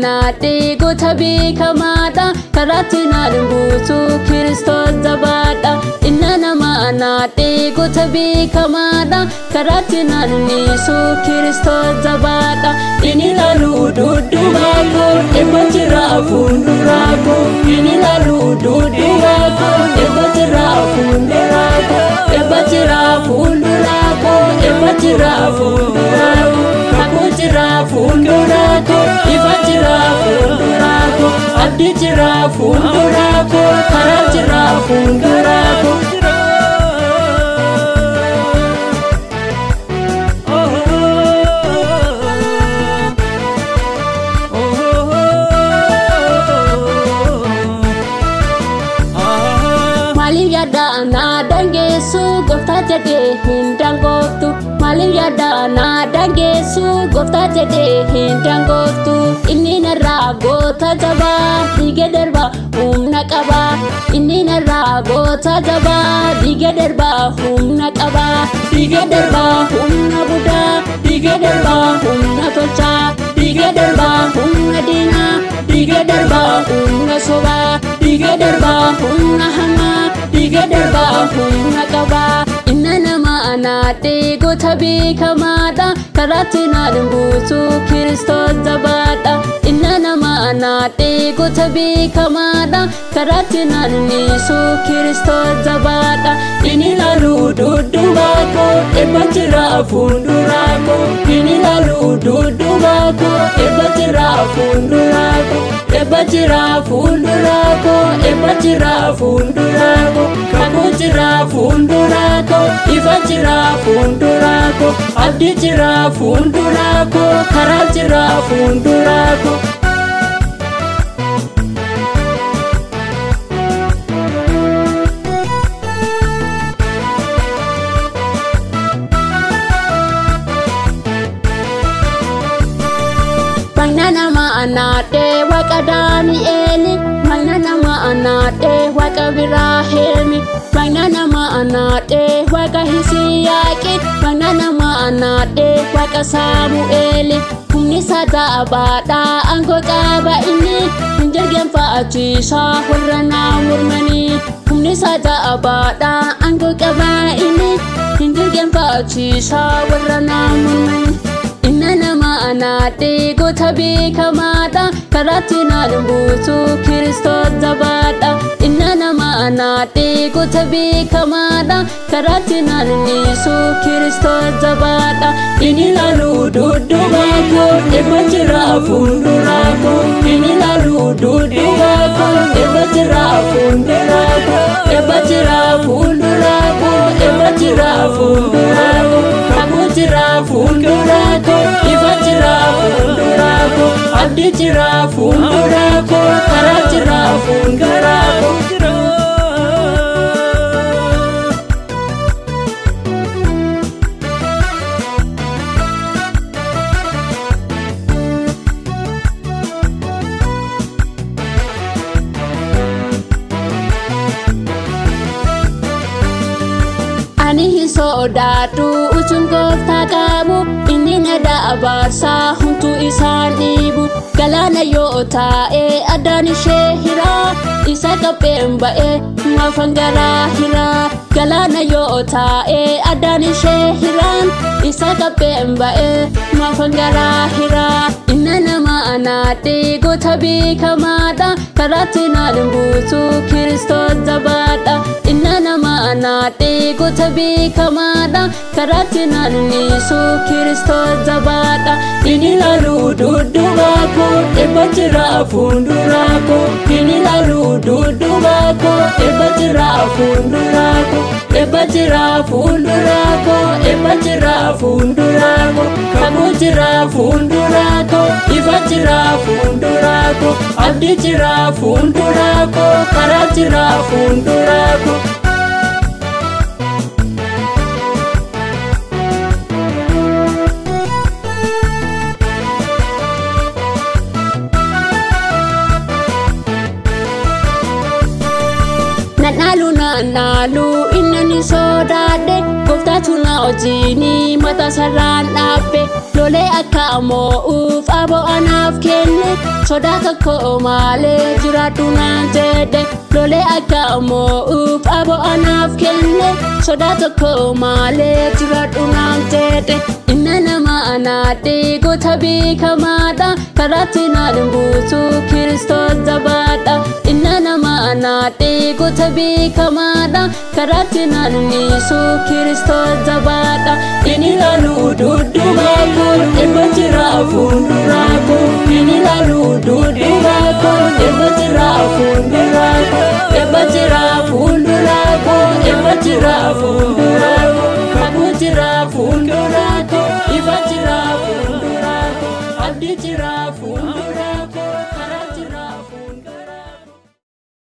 Naate goota beekamaadha karaatti naan buusu Kiristoos jabaadha. Inna nama naate goota beekamaadha karaatti naan niisu Kiristoos jabaadha. Inni laaluu dudduubaa koo eebba jira fuulduraa koo. Inni laaluu dudduubaa koo eebba jira fuulduraa koo. Eebba jira fuulduraa koo eebba jira fuulduraa koo. Kakuu jira fuulduraa koo ifa jira fuulduraa koo. Abdii jira fuulduraa koo karaa jira fuulduraa koo. Maaliif yaada naa dangeessu gooftaa jedhee hin dangooftu. Maaliif yaada naa dangeessu gooftaa jedhee hin dangooftu. Inni narraa goota jabaa dhiiga darba humna qaba. Inni narraa goota jabaa dhiiga darba humna qaba. Dhiiga darba humna budaa dhiiga darba humna tolchaa. Dhiiga darba humna diinaa dhiiga darba humna sobaa. Dhiiga darba humna hamaa dhiiga darba humna qaba. Inna nama naate goota beekamaadha karaatti naan buusu Kiristoos jabaadha. Inna nama naate goota beekamaadha karaatti naan niisu Kiristoos jabaadha. Inni laaluu dudduubaa koo eebba jira fuulduraa koo. Inni laaluu dudduubaa koo eebba jira fuulduraa koo. Eebba jira fuulduraa koo eebba jira fuulduraa koo. Kakuu jira fuulduraa koo ifa jira fuulduraa koo. Abdii jira fuulduraa koo karaa jira fuulduraa koo. Magna nama naate waaqa Daani'eeli. Magna nama naate waaqa Biraahimi. Magna nama naate waaqa Hisiyaaqi. Magna nama naate waaqa Saamu'eeli. Humni isaa jaabaadha aangoo qaba inni. Hin jilbeenfachiisa warra naa mormanii. Humni isaa jaabaadha aangoo qaba inni. Hin jilbeenfachiisa warra naa mormanii. Inna nama naate goota beekamaadha karaatti naan buusu Kiristoos jabaadha. Inna nama naate goota beekamaadha karaatti naan niisu Kiristoos jabaadha. Inni laaluu dudduubaa koo eebba jira fuulduraa koo. Inni laaluu dudduubaa koo eebba jira fuulduraa koo. Eebba jira fuulduraa koo eebba jira fuulduraa koo. Kakuu jira fuulduraa koo ifa jira fuulduraa koo. Abdii jira fuulduraa koo karaa jira fuulduraa koo. Ani hin sodaadhu utuun gooftaa qabu. Inni na abaarsaa humtuu isaan dhiibu. Galaana yoo taa'e addaan ishee hiraa. Isa qabbeen ba'e maafan garaa hiraa. Galaana yoo taa'e addaan ishee hiraan. Isa qabbeen ba'e maafan garaa hiraa. Inna nama naate goota beekamaadha karaatti naan buusu Kiristoos jabaadha. Inna nama naate goota beekamaadha karaatti naan niisu Kiristoos jabaadha. Inni laaluu dudduubaa koo eebba jira fuulduraa koo. Inni laaluu dudduubaa koo eebba jira fuulduraa koo. Eebba jira fuulduraa koo eebba jira fuuldura koo kakuu jira fuuldura koo ifa jira fuuldura koo abdii jira fuuldura koo karaa jira fuuldura koo. Naalu innani sodaadhe gooftaatu na wajjini mata sarraan dhaabbe lolee akka moo'uuf aboo anaaf kenne sodaa tokko malee jiraadhu naan jedhe lolee akka moo'uuf aboo anaaf kenne sodaa tokko malee jiraadhu naan jedhe inna nama anaadhe goota beekamaadha karaatti naan buusu Kiristoos jabaadha inna nama anaadhe goota beekamaadha karaatti naan niisu Kiristoos jabaadha inni laalu dudduuba koo eebba jira fuuldura koo inni laalu dudduuba koo eebba jira fuuldura koo eebba jira fuuldura koo eebba jira fuuldura koo kakuu jira fuuldura koo ifa jira fuuldura koo abdii jira fuuldura.